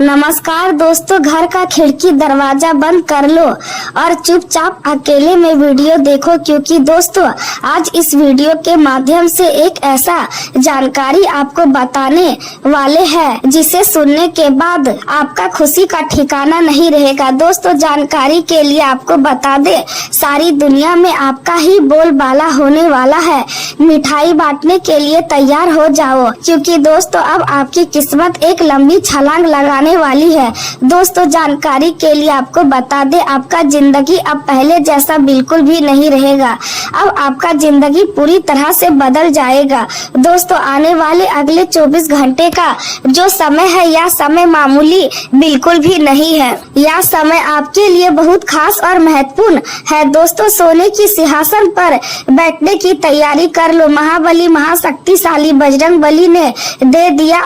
नमस्कार दोस्तों, घर का खिड़की दरवाजा बंद कर लो और चुपचाप अकेले में वीडियो देखो, क्योंकि दोस्तों आज इस वीडियो के माध्यम से एक ऐसा जानकारी आपको बताने वाले हैं जिसे सुनने के बाद आपका खुशी का ठिकाना नहीं रहेगा। दोस्तों जानकारी के लिए आपको बता दे, सारी दुनिया में आपका ही बोलबाला होने वाला है। मिठाई बांटने के लिए तैयार हो जाओ, क्योंकि दोस्तों अब आपकी किस्मत एक लंबी छलांग लगाने वाली है। दोस्तों जानकारी के लिए आपको बता दे, आपका जिंदगी अब पहले जैसा बिल्कुल भी नहीं रहेगा। अब आपका जिंदगी पूरी तरह से बदल जाएगा। दोस्तों आने वाले अगले 24 घंटे का जो समय है, यह समय मामूली बिल्कुल भी नहीं है। यह समय आपके लिए बहुत खास और महत्वपूर्ण है। दोस्तों सोने की सिंहासन पर बैठने की तैयारी कर लो। महाबली महाशक्तिशाली बजरंगबली ने दे दिया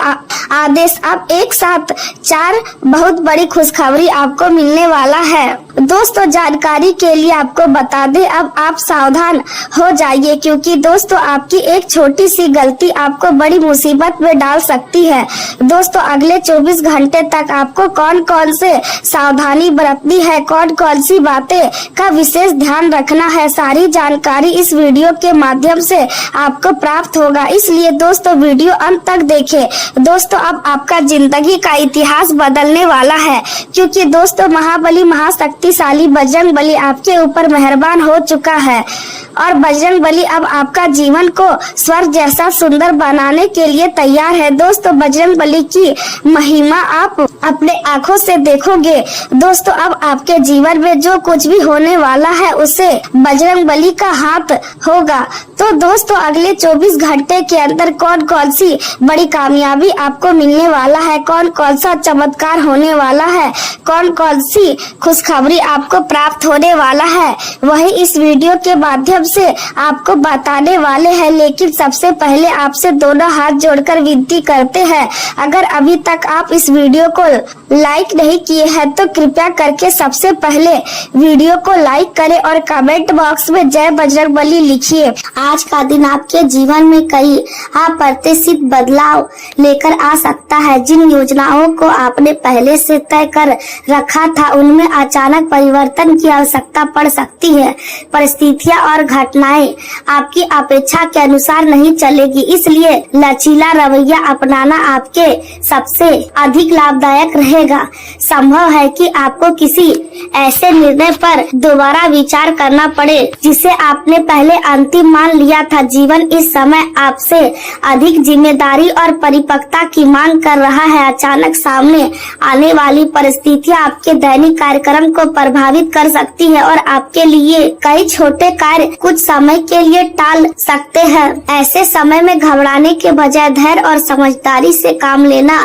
आदेश। अब एक साथ 4 बहुत बड़ी खुशखबरी आपको मिलने वाला है। दोस्तों जानकारी के लिए आपको बता दे, अब आप सावधान हो जाइए, क्योंकि दोस्तों आपकी एक छोटी सी गलती आपको बड़ी मुसीबत में डाल सकती है। दोस्तों अगले 24 घंटे तक आपको कौन कौन से सावधानी बरतनी है, कौन कौन सी बातें का विशेष ध्यान रखना है, सारी जानकारी इस वीडियो के माध्यम से आपको प्राप्त होगा। इसलिए दोस्तों वीडियो अंत तक देखें। दोस्तों अब आपका जिंदगी का इतिहास बदलने वाला है, क्योंकि दोस्तों महाबली महाशक्तिशाली बजरंगबली आपके ऊपर मेहरबान हो चुका है और बजरंगबली अब आपका जीवन को स्वर्ग जैसा सुंदर बनाने के लिए तैयार है। दोस्तों बजरंगबली की महिमा आप अपने आँखों से देखोगे। दोस्तों अब आपके जीवन में जो कुछ भी होने वाला है उसे बजरंगबली का हाथ होगा। तो दोस्तों अगले 24 घंटे के अंदर कौन कौन सी बड़ी कामयाबी आपको मिलने वाला है, कौन कौन सा चमत्कार होने वाला है, कौन कौन सी खुशखबरी आपको प्राप्त होने वाला है, वही इस वीडियो के माध्यम से आपको बताने वाले हैं। लेकिन सबसे पहले आपसे दोनों हाथ जोड़कर विनती करते हैं, अगर अभी तक आप इस वीडियो को लाइक नहीं किए हैं तो कृपया करके सबसे पहले वीडियो को लाइक करें और कमेंट बॉक्स में जय बजरंगबली लिखिए। आज का दिन आपके जीवन में कई अप्रत्याशित बदलाव लेकर आ सकता है। जिन योजनाओं को आपने पहले से तय कर रखा था उनमें अचानक परिवर्तन की आवश्यकता पड़ सकती है। परिस्थितियां और घटनाएं आपकी अपेक्षा के अनुसार नहीं चलेगी, इसलिए लचीला रवैया अपनाना आपके सबसे अधिक लाभदायक रहेगा। संभव है कि आपको किसी ऐसे निर्णय पर दोबारा विचार करना पड़े जिसे आपने पहले अंतिम मान लिया था। जीवन इस समय आपसे अधिक जिम्मेदारी और परिपक्वता की मांग कर रहा है। अचानक सामने आने वाली परिस्थितियां आपके दैनिक कार्यक्रम को प्रभावित कर सकती है और आपके लिए कई छोटे कार्य कुछ समय के लिए टाल सकते हैं। ऐसे समय में घबराने के बजाय धैर्य और समझदारी से काम लेना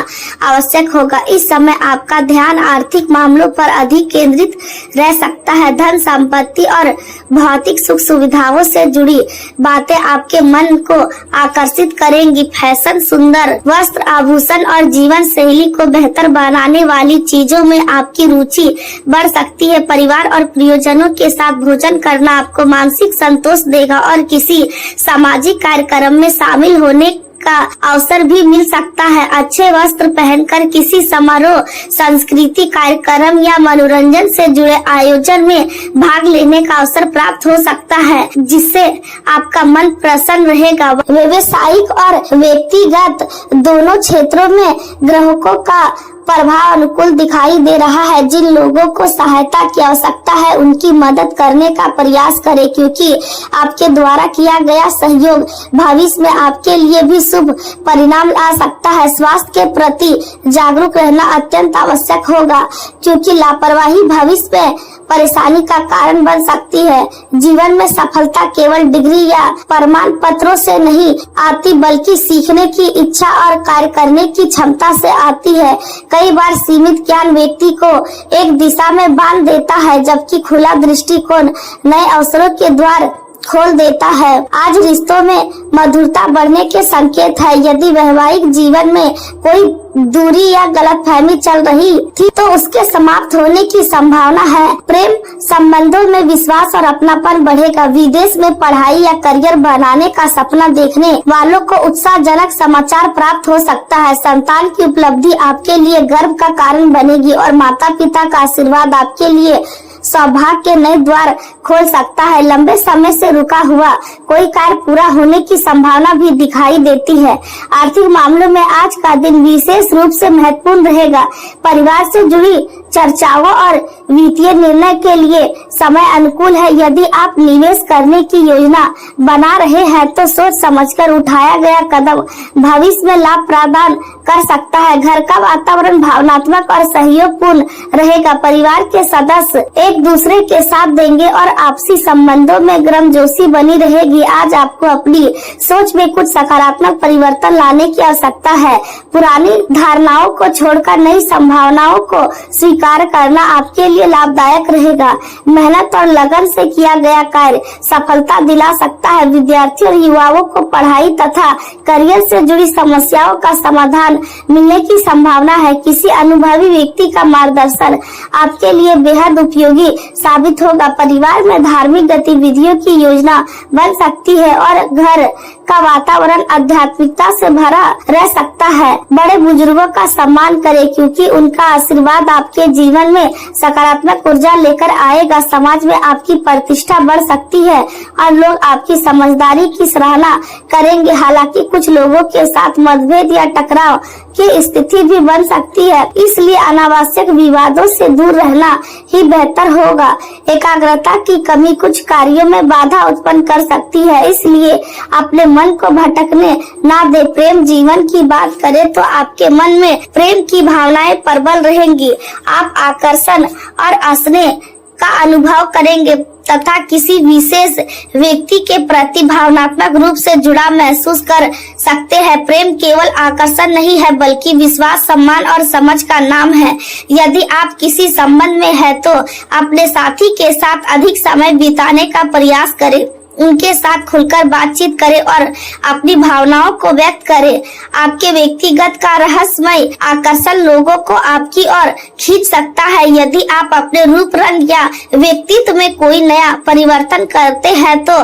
आवश्यक होगा। इस समय आपका ध्यान आर्थिक मामलों पर अधिक केंद्रित रह सकता है। धन संपत्ति और भौतिक सुख सुविधाओं से जुड़ी बातें आपके मन को आकर्षित करेंगी। फैशन, सुंदर वस्त्र, आभूषण और जीवन शैली को बेहतर बनाने वाली चीजों में आपकी रुचि बढ़ सकती है। परिवार और प्रियजनों के साथ भोजन करना आपको मानसिक संतोष देगा और किसी सामाजिक कार्यक्रम में शामिल होने का अवसर भी मिल सकता है। अच्छे वस्त्र पहनकर किसी समारोह, सांस्कृतिक कार्यक्रम या मनोरंजन से जुड़े आयोजन में भाग लेने का अवसर प्राप्त हो सकता है, जिससे आपका मन प्रसन्न रहेगा। व्यवसायिक और व्यक्तिगत दोनों क्षेत्रों में ग्राहकों का प्रभाव अनुकूल दिखाई दे रहा है। जिन लोगों को सहायता की आवश्यकता है उनकी मदद करने का प्रयास करें, क्योंकि आपके द्वारा किया गया सहयोग भविष्य में आपके लिए भी शुभ परिणाम ला सकता है। स्वास्थ्य के प्रति जागरूक रहना अत्यंत आवश्यक होगा, क्योंकि लापरवाही भविष्य में परेशानी का कारण बन सकती है। जीवन में सफलता केवल डिग्री या प्रमाण पत्रों से नहीं आती, बल्कि सीखने की इच्छा और कार्य करने की क्षमता से आती है। कई बार सीमित ज्ञान व्यक्ति को एक दिशा में बांध देता है, जबकि खुला दृष्टिकोण नए अवसरों के द्वार खोल देता है। आज रिश्तों में मधुरता बढ़ने के संकेत है। यदि वैवाहिक जीवन में कोई दूरी या गलतफहमी चल रही थी तो उसके समाप्त होने की संभावना है। प्रेम संबंधों में विश्वास और अपनापन बढ़ेगा। विदेश में पढ़ाई या करियर बनाने का सपना देखने वालों को उत्साहजनक समाचार प्राप्त हो सकता है। संतान की उपलब्धि आपके लिए गर्व का कारण बनेगी और माता पिता का आशीर्वाद आपके लिए सौभाग्य के नए द्वार खोल सकता है। लंबे समय से रुका हुआ कोई कार्य पूरा होने की संभावना भी दिखाई देती है। आर्थिक मामलों में आज का दिन विशेष रूप से महत्वपूर्ण रहेगा। परिवार से जुड़ी चर्चाओं और वित्तीय निर्णय के लिए समय अनुकूल है। यदि आप निवेश करने की योजना बना रहे हैं तो सोच समझकर उठाया गया कदम भविष्य में लाभ प्रदान कर सकता है। घर का वातावरण भावनात्मक और सहयोगपूर्ण रहेगा। परिवार के सदस्य एक दूसरे के साथ देंगे और आपसी संबंधों में गर्मजोशी बनी रहेगी। आज आपको अपनी सोच में कुछ सकारात्मक परिवर्तन लाने की आवश्यकता है। पुरानी धारणाओं को छोड़कर नई संभावनाओं को स्वीकार करना आपके लिए लाभदायक रहेगा। मेहनत और लगन से किया गया कार्य सफलता दिला सकता है। विद्यार्थियों और युवाओं को पढ़ाई तथा करियर से जुड़ी समस्याओं का समाधान मिलने की संभावना है। किसी अनुभवी व्यक्ति का मार्गदर्शन आपके लिए बेहद उपयोगी साबित होगा। परिवार में धार्मिक गतिविधियों की योजना बन सकती है और घर का वातावरण आध्यात्मिकता से भरा रह सकता है। बड़े बुजुर्गों का सम्मान करें क्योंकि उनका आशीर्वाद आपके जीवन में सकारात्मक ऊर्जा लेकर आएगा। समाज में आपकी प्रतिष्ठा बढ़ सकती है और लोग आपकी समझदारी की सराहना करेंगे। हालांकि कुछ लोगों के साथ मतभेद या टकराव की स्थिति भी बन सकती है, इसलिए अनावश्यक विवादों से दूर रहना ही बेहतर होगा। एकाग्रता की कमी कुछ कार्यों में बाधा उत्पन्न कर सकती है, इसलिए अपने मन को भटकने ना दे। प्रेम जीवन की बात करें तो आपके मन में प्रेम की भावनाएं प्रबल रहेंगी। आप आकर्षण और स्नेह का अनुभव करेंगे तथा किसी विशेष व्यक्ति के प्रति भावनात्मक रूप से जुड़ाव महसूस कर सकते हैं। प्रेम केवल आकर्षण नहीं है बल्कि विश्वास, सम्मान और समझ का नाम है। यदि आप किसी संबंध में हैं तो अपने साथी के साथ अधिक समय बिताने का प्रयास करें। उनके साथ खुलकर बातचीत करें और अपनी भावनाओं को व्यक्त करें। आपके व्यक्तिगत का रहस्यमय आकर्षण लोगों को आपकी ओर खींच सकता है। यदि आप अपने रूप, रंग या व्यक्तित्व में कोई नया परिवर्तन करते हैं तो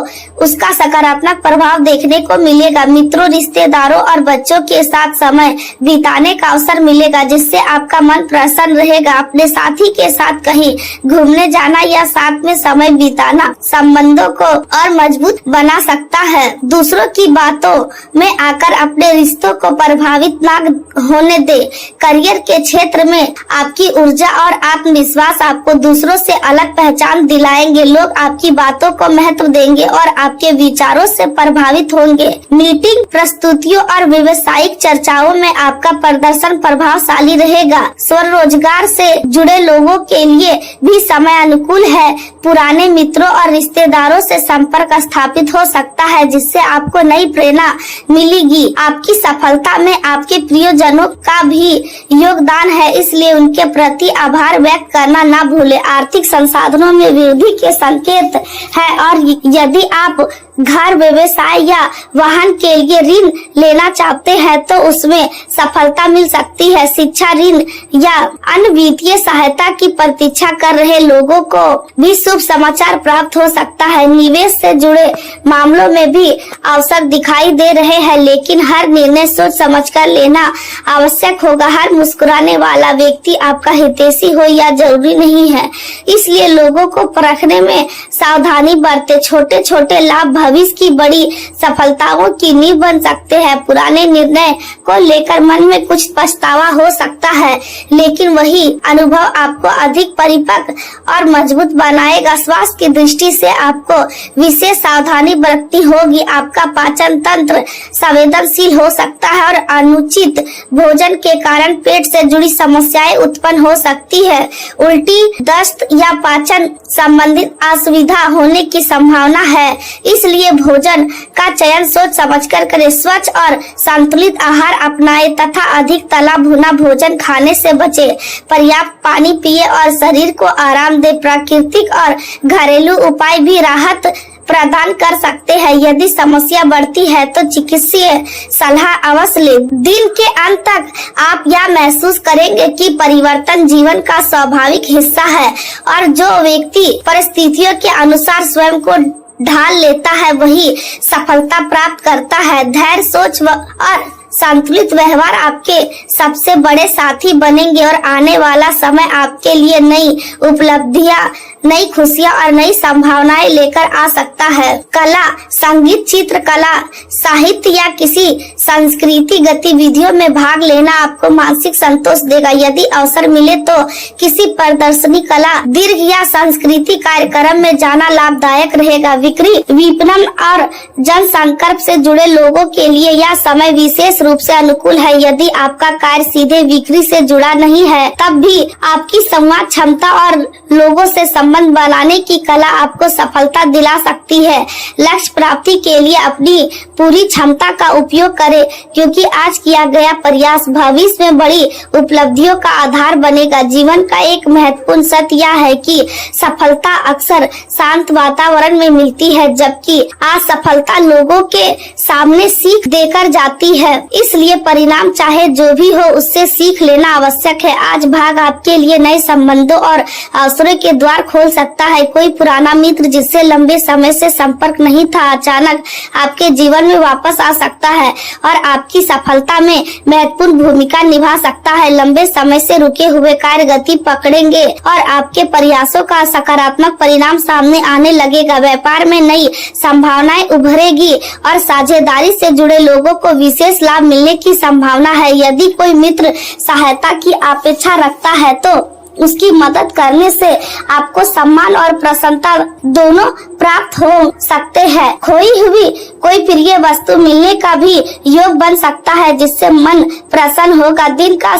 उसका सकारात्मक प्रभाव देखने को मिलेगा। मित्रों, रिश्तेदारों और बच्चों के साथ समय बिताने का अवसर मिलेगा जिससे आपका मन प्रसन्न रहेगा। अपने साथी के साथ कहीं घूमने जाना या साथ में समय बिताना संबंधों को और मजबूत बना सकता है। दूसरों की बातों में आकर अपने रिश्तों को प्रभावित ना होने दे। करियर के क्षेत्र में आपकी ऊर्जा और आत्मविश्वास आपको दूसरों से अलग पहचान दिलाएंगे। लोग आपकी बातों को महत्व देंगे और आपके विचारों से प्रभावित होंगे। मीटिंग, प्रस्तुतियों और व्यवसायिक चर्चाओं में आपका प्रदर्शन प्रभावशाली रहेगा। स्वरोजगार से जुड़े लोगों के लिए भी समय अनुकूल है। पुराने मित्रों और रिश्तेदारों से संपर्क स्थापित हो सकता है जिससे आपको नई प्रेरणा मिलेगी। आपकी सफलता में आपके प्रियजनों का भी योगदान है, इसलिए उनके प्रति आभार व्यक्त करना ना भूलें। आर्थिक संसाधनों में वृद्धि के संकेत है और यदि आप घर, व्यवसाय या वाहन के लिए ऋण लेना चाहते हैं तो उसमें सफलता मिल सकती है। शिक्षा ऋण या अन्य वित्तीय सहायता की प्रतीक्षा कर रहे लोगों को भी शुभ समाचार प्राप्त हो सकता है। निवेश से जुड़े मामलों में भी अवसर दिखाई दे रहे हैं, लेकिन हर निर्णय सोच समझकर लेना आवश्यक होगा। हर मुस्कुराने वाला व्यक्ति आपका हितैषी हो या जरूरी नहीं है, इसलिए लोगों को परखने में सावधानी बरते। छोटे छोटे लाभ भविष्य की बड़ी सफलताओं की नींव बन सकते हैं। पुराने निर्णय को लेकर मन में कुछ पछतावा हो सकता है, लेकिन वही अनुभव आपको अधिक परिपक्व और मजबूत बनाएगा। स्वास्थ्य की दृष्टि से आपको विशेष सावधानी बरतनी होगी। आपका पाचन तंत्र संवेदनशील हो सकता है और अनुचित भोजन के कारण पेट से जुड़ी समस्याएं उत्पन्न हो सकती है। उल्टी, दस्त या पाचन संबंधित असुविधा होने की संभावना है, इसलिए लिए भोजन का चयन सोच समझकर करें। स्वच्छ और संतुलित आहार अपनाएं तथा अधिक तला भुना भोजन खाने से बचें। पर्याप्त पानी पिए और शरीर को आराम दे। प्राकृतिक और घरेलू उपाय भी राहत प्रदान कर सकते हैं। यदि समस्या बढ़ती है तो चिकित्सीय सलाह अवश्य लें। दिन के अंत तक आप यह महसूस करेंगे कि परिवर्तन जीवन का स्वाभाविक हिस्सा है और जो व्यक्ति परिस्थितियों के अनुसार स्वयं को ढाल लेता है वही सफलता प्राप्त करता है। धैर्य, सोच और संतुलित व्यवहार आपके सबसे बड़े साथी बनेंगे और आने वाला समय आपके लिए नई उपलब्धियां, नई खुशियां और नई संभावनाएं लेकर आ सकता है। कला, संगीत, चित्रकला, साहित्य या किसी सांस्कृतिक गतिविधियों में भाग लेना आपको मानसिक संतोष देगा। यदि अवसर मिले तो किसी प्रदर्शनी, कला, दीर्घ या सांस्कृतिक कार्यक्रम में जाना लाभदायक रहेगा। बिक्री, विपणन और जनसंपर्क से जुड़े लोगों के लिए यह समय विशेष रूप से अनुकूल है। यदि आपका कार्य सीधे बिक्री से जुड़ा नहीं है तब भी आपकी संवाद क्षमता और लोगों से संबंध बनाने की कला आपको सफलता दिला सकती है। लक्ष्य प्राप्ति के लिए अपनी पूरी क्षमता का उपयोग करें क्योंकि आज किया गया प्रयास भविष्य में बड़ी उपलब्धियों का आधार बनेगा। जीवन का एक महत्वपूर्ण सत्य यह है कि सफलता अक्सर शांत वातावरण में मिलती है जबकि असफलता लोगों के सामने सीख देकर जाती है। इसलिए परिणाम चाहे जो भी हो उससे सीख लेना आवश्यक है। आज भाग आपके लिए नए संबंधों और अवसरों के द्वार खोल सकता है। कोई पुराना मित्र जिससे लंबे समय से संपर्क नहीं था अचानक आपके जीवन में वापस आ सकता है और आपकी सफलता में महत्वपूर्ण भूमिका निभा सकता है। लंबे समय से रुके हुए कार्य गति पकड़ेंगे और आपके प्रयासों का सकारात्मक परिणाम सामने आने लगेगा। व्यापार में नई संभावनाएं उभरेगी और साझेदारी से जुड़े लोगों को विशेष लाभ मिलने की संभावना है। यदि कोई मित्र सहायता की अपेक्षा रखता है तो उसकी मदद करने से आपको सम्मान और प्रसन्नता दोनों प्राप्त हो सकते हैं। खोई हुई कोई प्रिय वस्तु मिलने का भी योग बन सकता है जिससे मन प्रसन्न होगा। दिन का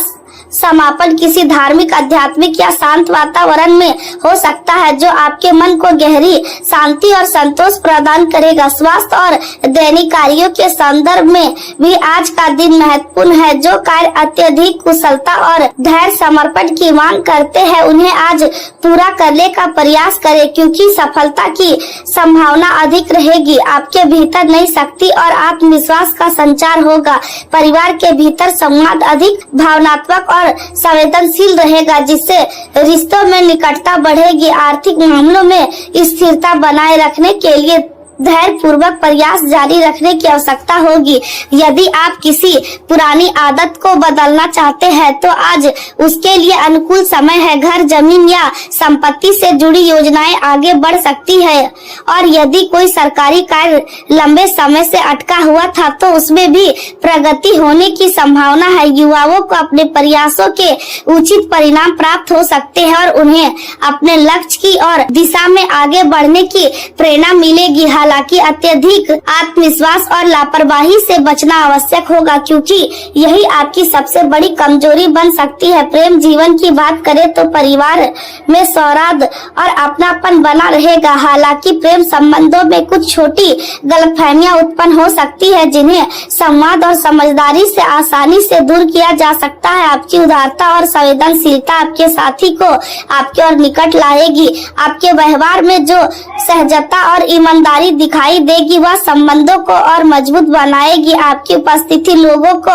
समापन किसी धार्मिक, आध्यात्मिक या शांत वातावरण में हो सकता है जो आपके मन को गहरी शांति और संतोष प्रदान करेगा। स्वास्थ्य और दैनिक कार्यों के संदर्भ में भी आज का दिन महत्वपूर्ण है। जो कार्य अत्यधिक कुशलता और धैर्य समर्पण की मांग करते हैं उन्हें आज पूरा करने का प्रयास करें क्योंकि सफलता की संभावना अधिक रहेगी। आपके भीतर नई शक्ति और आत्मविश्वास का संचार होगा। परिवार के भीतर संवाद अधिक भावनात्मक और संवेदनशील रहेगा जिससे रिश्तों में निकटता बढ़ेगी। आर्थिक मामलों में स्थिरता बनाए रखने के लिए धैर्य पूर्वक प्रयास जारी रखने की आवश्यकता होगी। यदि आप किसी पुरानी आदत को बदलना चाहते हैं तो आज उसके लिए अनुकूल समय है। घर, जमीन या संपत्ति से जुड़ी योजनाएं आगे बढ़ सकती है और यदि कोई सरकारी कार्य लंबे समय से अटका हुआ था तो उसमें भी प्रगति होने की संभावना है। युवाओं को अपने प्रयासों के उचित परिणाम प्राप्त हो सकते हैं और उन्हें अपने लक्ष्य की और दिशा में आगे बढ़ने की प्रेरणा मिलेगी। हालांकि अत्यधिक आत्मविश्वास और लापरवाही से बचना आवश्यक होगा क्योंकि यही आपकी सबसे बड़ी कमजोरी बन सकती है। प्रेम जीवन की बात करें तो परिवार में सौहार्द और अपनापन बना रहेगा। हालांकि प्रेम संबंधों में कुछ छोटी गलतफहमियां उत्पन्न हो सकती है जिन्हें संवाद और समझदारी से आसानी से दूर किया जा सकता है। आपकी उदारता और संवेदनशीलता आपके साथी को आपके और निकट लाएगी। आपके व्यवहार में जो सहजता और ईमानदारी दिखाई देगी वह संबंधों को और मजबूत बनाएगी। आपकी उपस्थिति लोगों को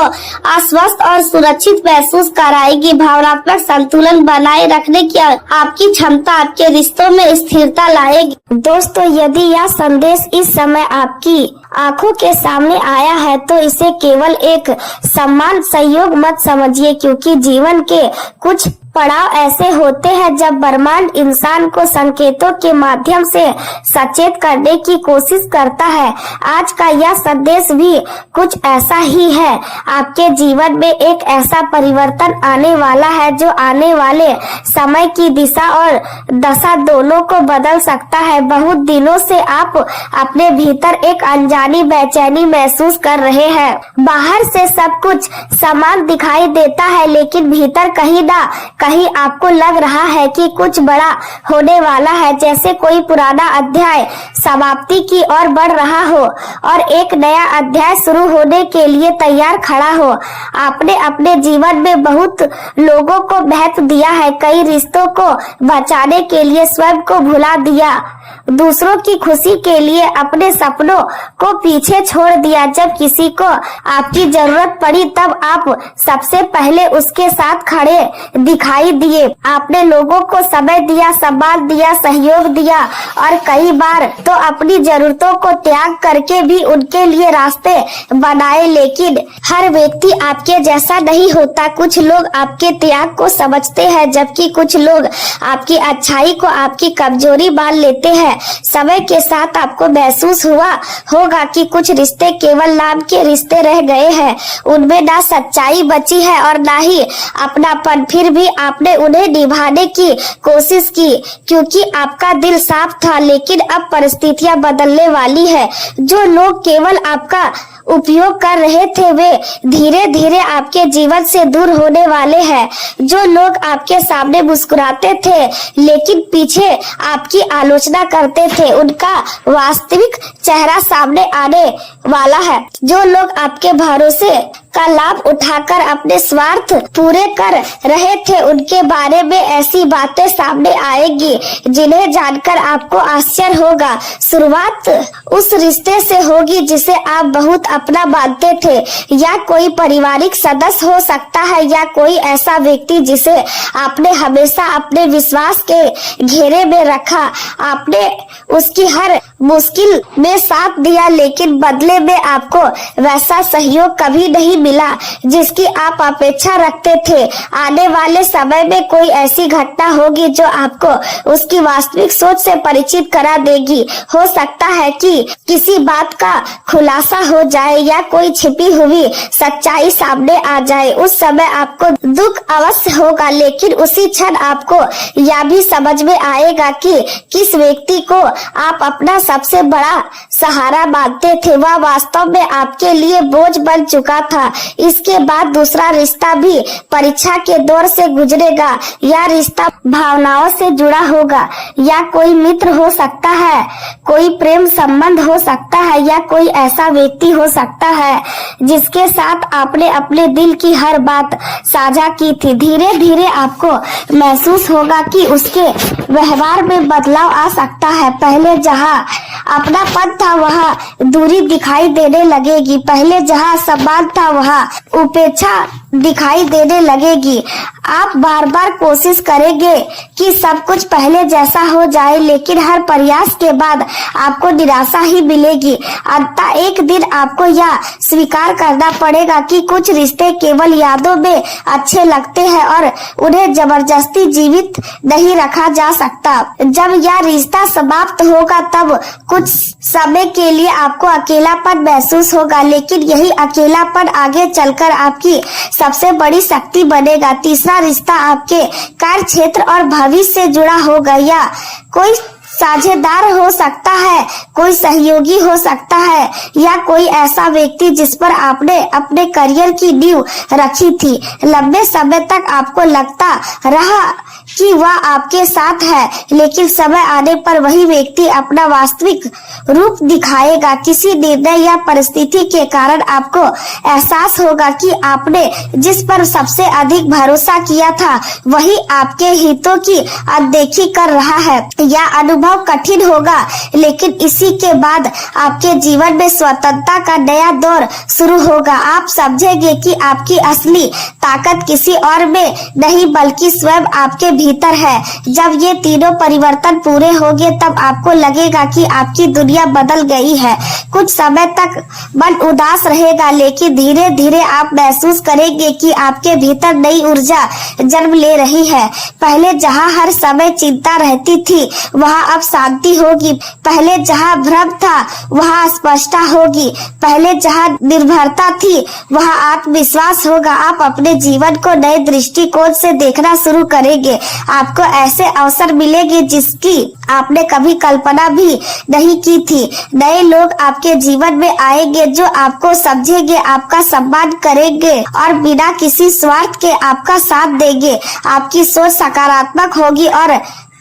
आश्वस्त और सुरक्षित महसूस कराएगी। भावनात्मक संतुलन बनाए रखने की आपकी क्षमता आपके रिश्तों में स्थिरता लाएगी। दोस्तों, यदि यह संदेश इस समय आपकी आंखों के सामने आया है तो इसे केवल एक सम्मान सहयोग मत समझिए क्योंकि जीवन के कुछ पड़ाव ऐसे होते हैं जब ब्रह्मांड इंसान को संकेतों के माध्यम से सचेत करने की कोशिश करता है। आज का यह संदेश भी कुछ ऐसा ही है। आपके जीवन में एक ऐसा परिवर्तन आने वाला है जो आने वाले समय की दिशा और दशा दोनों को बदल सकता है। बहुत दिनों से आप अपने भीतर एक अनजानी बेचैनी महसूस कर रहे हैं। बाहर से सब कुछ समान दिखाई देता है लेकिन भीतर कहीं ना कहीं आपको लग रहा है कि कुछ बड़ा होने वाला है, जैसे कोई पुराना अध्याय समाप्ति की ओर बढ़ रहा हो और एक नया अध्याय शुरू होने के लिए तैयार खड़ा हो। आपने अपने जीवन में बहुत लोगों को महत्व दिया है, कई रिश्तों को बचाने के लिए स्वयं को भुला दिया, दूसरों की खुशी के लिए अपने सपनों को पीछे छोड़ दिया। जब किसी को आपकी जरूरत पड़ी तब आप सबसे पहले उसके साथ खड़े दिखाई दिए। आपने लोगों को समय दिया, सम्मान दिया, सहयोग दिया और कई बार तो अपनी जरूरतों को त्याग करके भी उनके लिए रास्ते बनाए। लेकिन हर व्यक्ति आपके जैसा नहीं होता। कुछ लोग आपके त्याग को समझते हैं, जबकि कुछ लोग आपकी अच्छाई को आपकी कमजोरी मान लेते हैं। समय के साथ आपको महसूस हुआ होगा कि कुछ रिश्ते केवल नाम के रिश्ते रह गए हैं, उनमें ना सच्चाई बची है और ना ही अपनापन। फिर भी आपने उन्हें निभाने की कोशिश की क्योंकि आपका दिल साफ था। लेकिन अब परिस्थितियां बदलने वाली है। जो लोग केवल आपका उपयोग कर रहे थे वे धीरे धीरे आपके जीवन से दूर होने वाले हैं। जो लोग आपके सामने मुस्कुराते थे लेकिन पीछे आपकी आलोचना करते थे, उनका वास्तविक चेहरा सामने आने वाला है। जो लोग आपके भरोसे का लाभ उठाकर अपने स्वार्थ पूरे कर रहे थे, उनके बारे में ऐसी बातें सामने आएगी जिन्हें जानकर आपको आश्चर्य होगा। शुरुआत उस रिश्ते से होगी जिसे आप बहुत अपना मानते थे, या कोई पारिवारिक सदस्य हो सकता है, या कोई ऐसा व्यक्ति जिसे आपने हमेशा अपने विश्वास के घेरे में रखा। आपने उसकी हर मुश्किल में साथ दिया, लेकिन बदले में आपको वैसा सहयोग कभी नहीं मिला जिसकी आप अपेक्षा रखते थे। आने वाले समय में कोई ऐसी घटना होगी जो आपको उसकी वास्तविक सोच से परिचित करा देगी। हो सकता है कि किसी बात का खुलासा हो जाए या कोई छिपी हुई सच्चाई सामने आ जाए। उस समय आपको दुख अवश्य होगा, लेकिन उसी क्षण आपको यह भी समझ में आएगा कि किस व्यक्ति को आप अपना सबसे बड़ा सहारा मानते थे वह वास्तव में आपके लिए बोझ बन चुका था। इसके बाद दूसरा रिश्ता भी परीक्षा के दौर से गुजरेगा। यह रिश्ता भावनाओं से जुड़ा होगा, या कोई मित्र हो सकता है, कोई प्रेम संबंध हो सकता है, या कोई ऐसा व्यक्ति हो सकता है जिसके साथ आपने अपने दिल की हर बात साझा की थी। धीरे धीरे आपको महसूस होगा कि उसके व्यवहार में बदलाव आ सकता है। पहले जहां अपनापन था वहां दूरी दिखाई देने लगेगी, पहले जहां सम्मान था वहां उपेक्षा दिखाई देने लगेगी। आप बार बार कोशिश करेंगे कि सब कुछ पहले जैसा हो जाए, लेकिन हर प्रयास के बाद आपको निराशा ही मिलेगी। अंततः एक दिन आपको यह स्वीकार करना पड़ेगा कि कुछ रिश्ते केवल यादों में अच्छे लगते हैं और उन्हें जबरदस्ती जीवित नहीं रखा जा सकता। जब यह रिश्ता समाप्त होगा तब कुछ समय के लिए आपको अकेलापन महसूस होगा, लेकिन यही अकेलापन आगे चलकर आपकी सबसे बड़ी शक्ति बनेगा। तीसरा रिश्ता आपके कार्य क्षेत्र और भविष्य से जुड़ा होगा, या कोई साझेदार हो सकता है, कोई सहयोगी हो सकता है, या कोई ऐसा व्यक्ति जिस पर आपने अपने करियर की नींव रखी थी। लंबे समय तक आपको लगता रहा कि वह आपके साथ है, लेकिन समय आने पर वही व्यक्ति अपना वास्तविक रूप दिखाएगा। किसी निर्णय या परिस्थिति के कारण आपको एहसास होगा कि आपने जिस पर सबसे अधिक भरोसा किया था वही आपके हितों की अनदेखी कर रहा है। यह अनुभव कठिन होगा, लेकिन इसी के बाद आपके जीवन में स्वतंत्रता का नया दौर शुरू होगा। आप समझेंगे कि आपकी असली ताकत किसी और में नहीं बल्कि स्वयं आपके भीतर है। जब ये तीनों परिवर्तन पूरे होंगे तब आपको लगेगा कि आपकी दुनिया बदल गई है। कुछ समय तक मन उदास रहेगा, लेकिन धीरे धीरे आप महसूस करेंगे कि आपके भीतर नई ऊर्जा जन्म ले रही है। पहले जहां हर समय चिंता रहती थी वहां अब शांति होगी। पहले जहाँ भ्रम था वहाँ स्पष्टता होगी। पहले जहाँ निर्भरता थी वहाँ आत्मविश्वास होगा। आप अपने जीवन को नए दृष्टिकोण से देखना शुरू करेंगे। आपको ऐसे अवसर मिलेंगे जिसकी आपने कभी कल्पना भी नहीं की थी। नए लोग आपके जीवन में आएंगे जो आपको समझेंगे, आपका सम्मान करेंगे और बिना किसी स्वार्थ के आपका साथ देंगे। आपकी सोच सकारात्मक होगी और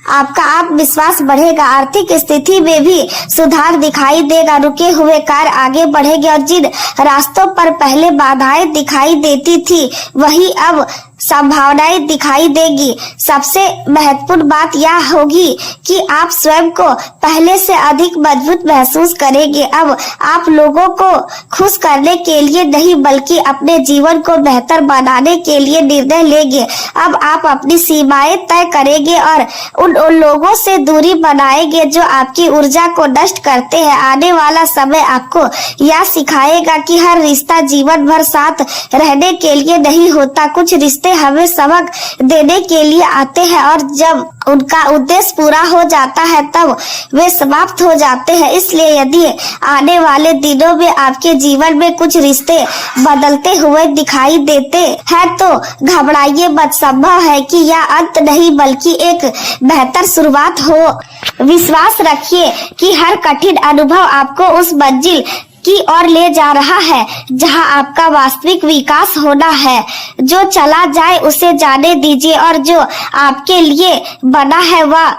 आपका आत्मविश्वास बढ़ेगा। आर्थिक स्थिति में भी सुधार दिखाई देगा। रुके हुए कार्य आगे बढ़ेंगे और जिन रास्तों पर पहले बाधाएं दिखाई देती थी वही अब संभावनाएं दिखाई देगी। सबसे महत्वपूर्ण बात यह होगी कि आप स्वयं को पहले से अधिक मजबूत महसूस करेंगे। अब आप लोगों को खुश करने के लिए नहीं बल्कि अपने जीवन को बेहतर बनाने के लिए निर्णय लेंगे। अब आप अपनी सीमाएं तय करेंगे और उन लोगों से दूरी बनाएंगे जो आपकी ऊर्जा को नष्ट करते हैं। आने वाला समय आपको यह सिखाएगा कि हर रिश्ता जीवन भर साथ रहने के लिए नहीं होता। कुछ रिश्ते हमें सबक देने के लिए आते हैं और जब उनका उद्देश्य पूरा हो जाता है तब वे समाप्त हो जाते हैं। इसलिए यदि आने वाले दिनों में आपके जीवन में कुछ रिश्ते बदलते हुए दिखाई देते हैं तो घबराइए मत। संभव है कि यह अंत नहीं बल्कि एक बेहतर शुरुआत हो। विश्वास रखिए कि हर कठिन अनुभव आपको उस मंजिल की ओर ले जा रहा है जहां आपका वास्तविक विकास होना है। जो चला जाए उसे जाने दीजिए और जो आपके लिए बना है वह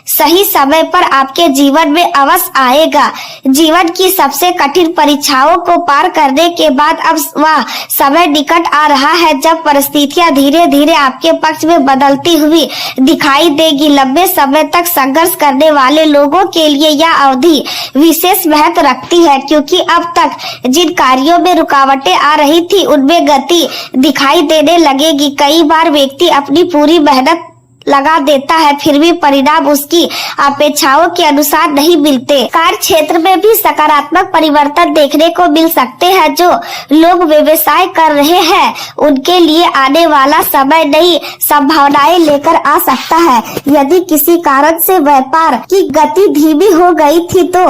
सही समय पर आपके जीवन में अवश्य आएगा। जीवन की सबसे कठिन परीक्षाओं को पार करने के बाद अब वह समय निकट आ रहा है जब परिस्थितियां धीरे धीरे आपके पक्ष में बदलती हुई दिखाई देगी। लंबे समय तक संघर्ष करने वाले लोगों के लिए यह अवधि विशेष महत्व रखती है क्योंकि अब तक जिन कार्यों में रुकावटें आ रही थी उनमें गति दिखाई देने लगेगी। कई बार व्यक्ति अपनी पूरी मेहनत लगा देता है फिर भी परिणाम उसकी अपेक्षाओं के अनुसार नहीं मिलते। कार्य क्षेत्र में भी सकारात्मक परिवर्तन देखने को मिल सकते हैं। जो लोग व्यवसाय कर रहे हैं उनके लिए आने वाला समय नई संभावनाएं लेकर आ सकता है। यदि किसी कारण से व्यापार की गति धीमी हो गई थी तो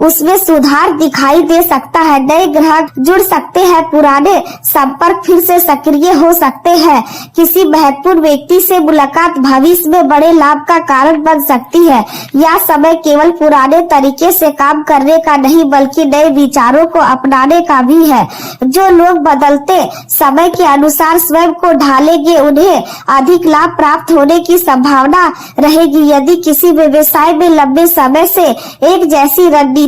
उसमें सुधार दिखाई दे सकता है। नए ग्राहक जुड़ सकते हैं, पुराने संपर्क फिर से सक्रिय हो सकते हैं। किसी महत्वपूर्ण व्यक्ति से मुलाकात भविष्य में बड़े लाभ का कारण बन सकती है। यह समय केवल पुराने तरीके से काम करने का नहीं बल्कि नए विचारों को अपनाने का भी है। जो लोग बदलते समय के अनुसार स्वयं को ढालेंगे उन्हें अधिक लाभ प्राप्त होने की संभावना रहेगी। यदि किसी व्यवसाय में लंबे समय से एक जैसी रणनीति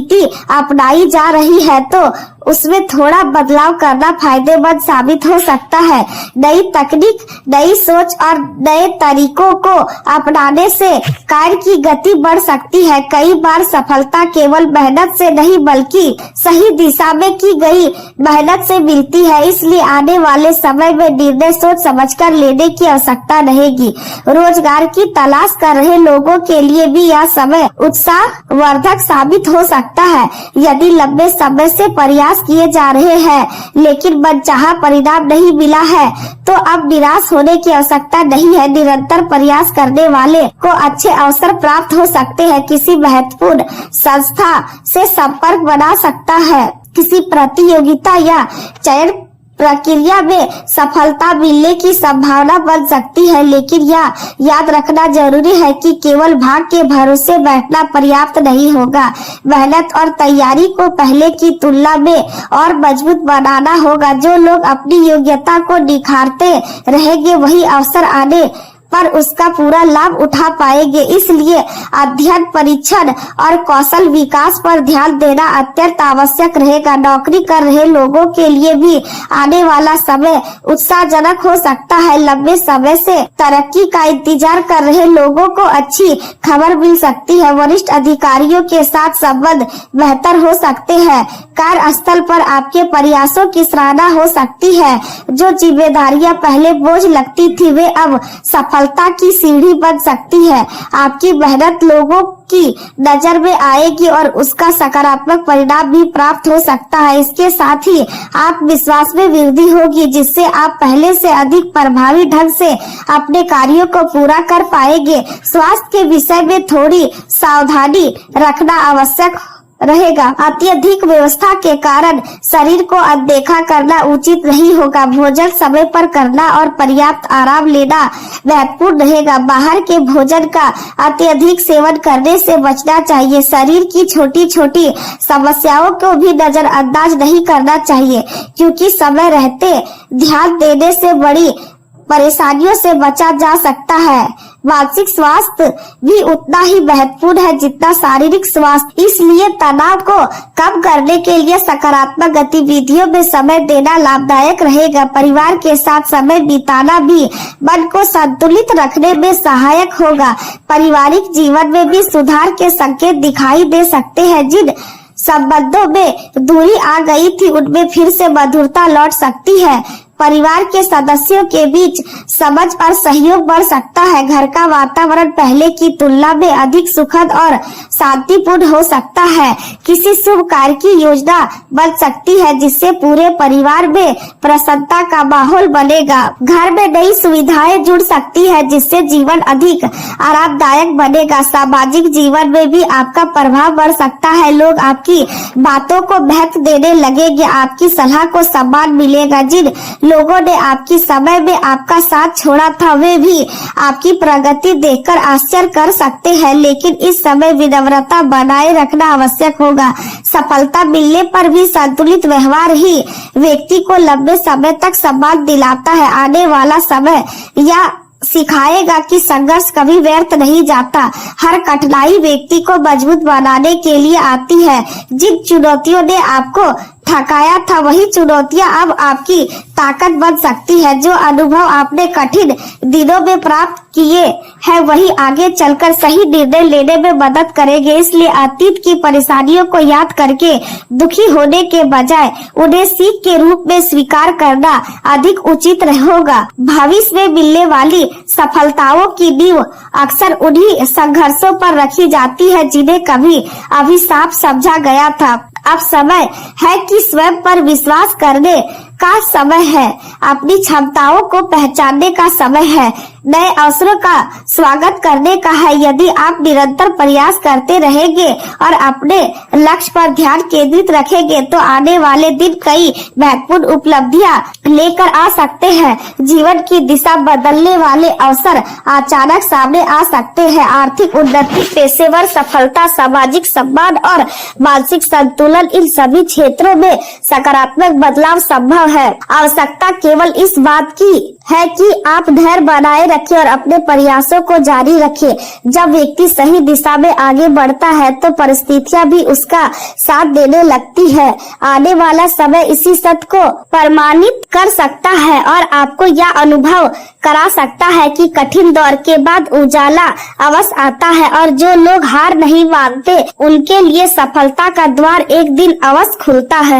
अपनाई जा रही है तो उसमें थोड़ा बदलाव करना फायदेमंद साबित हो सकता है। नई तकनीक, नई सोच और नए तरीकों को अपनाने से कार्य की गति बढ़ सकती है। कई बार सफलता केवल मेहनत से नहीं बल्कि सही दिशा में की गई मेहनत से मिलती है। इसलिए आने वाले समय में निर्णय सोच समझकर लेने की आवश्यकता रहेगी। रोजगार की तलाश कर रहे लोगों के लिए भी यह समय उत्साहवर्धक साबित हो सकता है। यदि लंबे समय से प्रयास किए जा रहे हैं लेकिन मनचाहा परिणाम नहीं मिला है तो अब निराश होने की आवश्यकता नहीं है। निरंतर प्रयास करने वाले को अच्छे अवसर प्राप्त हो सकते हैं। किसी महत्वपूर्ण संस्था से संपर्क बना सकता है। किसी प्रतियोगिता या चयन प्रक्रिया में सफलता मिलने की संभावना बन सकती है, लेकिन यह याद रखना जरूरी है कि केवल भाग्य के भरोसे बैठना पर्याप्त नहीं होगा। मेहनत और तैयारी को पहले की तुलना में और मजबूत बनाना होगा। जो लोग अपनी योग्यता को निखारते रहेंगे वही अवसर आने पर उसका पूरा लाभ उठा पाएंगे। इसलिए अध्ययन, परीक्षण और कौशल विकास पर ध्यान देना अत्यंत आवश्यक रहेगा। नौकरी कर रहे लोगों के लिए भी आने वाला समय उत्साहजनक हो सकता है। लंबे समय से तरक्की का इंतजार कर रहे लोगों को अच्छी खबर मिल सकती है। वरिष्ठ अधिकारियों के साथ संबंध बेहतर हो सकते हैं। कार्यस्थल पर आपके प्रयासों की सराहना हो सकती है। जो जिम्मेदारियां पहले बोझ लगती थी वे अब सफल सफलता की सीढ़ी बन सकती है। आपकी मेहनत लोगों की नजर में आएगी और उसका सकारात्मक परिणाम भी प्राप्त हो सकता है। इसके साथ ही आत्मविश्वास में वृद्धि होगी, जिससे आप पहले से अधिक प्रभावी ढंग से अपने कार्यों को पूरा कर पाएंगे। स्वास्थ्य के विषय में थोड़ी सावधानी रखना आवश्यक रहेगा। अत्यधिक व्यवस्था के कारण शरीर को अनदेखा करना उचित नहीं होगा। भोजन समय पर करना और पर्याप्त आराम लेना महत्वपूर्ण रहेगा। बाहर के भोजन का अत्यधिक सेवन करने से बचना चाहिए। शरीर की छोटी छोटी समस्याओं को भी नजरअंदाज नहीं करना चाहिए, क्योंकि समय रहते ध्यान देने से बड़ी परेशानियों से बचा जा सकता है। मानसिक स्वास्थ्य भी उतना ही महत्वपूर्ण है जितना शारीरिक स्वास्थ्य। इसलिए तनाव को कम करने के लिए सकारात्मक गतिविधियों में समय देना लाभदायक रहेगा। परिवार के साथ समय बिताना भी मन को संतुलित रखने में सहायक होगा। पारिवारिक जीवन में भी सुधार के संकेत दिखाई दे सकते हैं। जिन संबंधों में दूरी आ गई थी उनमें फिर से मधुरता लौट सकती है। परिवार के सदस्यों के बीच समझ और सहयोग बढ़ सकता है। घर का वातावरण पहले की तुलना में अधिक सुखद और शांतिपूर्ण हो सकता है। किसी शुभ कार्य की योजना बन सकती है, जिससे पूरे परिवार में प्रसन्नता का माहौल बनेगा। घर में नई सुविधाएं जुड़ सकती है, जिससे जीवन अधिक आरामदायक बनेगा। सामाजिक जीवन में भी आपका प्रभाव बढ़ सकता है। लोग आपकी बातों को महत्व देने लगेंगे। आपकी सलाह को सम्मान मिलेगा। जिन लोगों ने आपकी समय में आपका साथ छोड़ा था, वे भी आपकी प्रगति देखकर आश्चर्य कर सकते हैं, लेकिन इस समय विनम्रता बनाए रखना आवश्यक होगा। सफलता मिलने पर भी संतुलित व्यवहार ही व्यक्ति को लंबे समय तक सम्मान दिलाता है। आने वाला समय या सिखाएगा कि संघर्ष कभी व्यर्थ नहीं जाता। हर कठिनाई व्यक्ति को मजबूत बनाने के लिए आती है। जिन चुनौतियों ने आपको थकाया था, वही चुनौतियां अब आपकी ताकत बन सकती है। जो अनुभव आपने कठिन दिनों में प्राप्त किए हैं, वही आगे चलकर सही निर्णय लेने में मदद करेंगे। इसलिए अतीत की परेशानियों को याद करके दुखी होने के बजाय उन्हें सीख के रूप में स्वीकार करना अधिक उचित होगा। भविष्य में मिलने वाली सफलताओं की नींव अक्सर उन्हीं संघर्षों पर रखी जाती है जिन्हें कभी अभिशाप समझा गया था। अब समय है कि स्वयं पर विश्वास करने का समय है। अपनी क्षमताओं को पहचानने का समय है। नए अवसरों का स्वागत करने का है। यदि आप निरंतर प्रयास करते रहेंगे और अपने लक्ष्य पर ध्यान केंद्रित रखेंगे, तो आने वाले दिन कई महत्वपूर्ण उपलब्धियां लेकर आ सकते हैं। जीवन की दिशा बदलने वाले अवसर अचानक सामने आ सकते हैं। आर्थिक उन्नति, पेशेवर सफलता, सामाजिक सम्मान और मानसिक संतुलन, इन सभी क्षेत्रों में सकारात्मक बदलाव संभव है। आवश्यकता केवल इस बात की है कि आप धैर्य बनाए रखें और अपने प्रयासों को जारी रखें। जब व्यक्ति सही दिशा में आगे बढ़ता है, तो परिस्थितियां भी उसका साथ देने लगती है। आने वाला समय इसी सत्य को प्रमाणित कर सकता है और आपको यह अनुभव करा सकता है कि कठिन दौर के बाद उजाला अवश्य आता है, और जो लोग हार नहीं मानते, उनके लिए सफलता का द्वार एक दिन अवश्य खुलता है।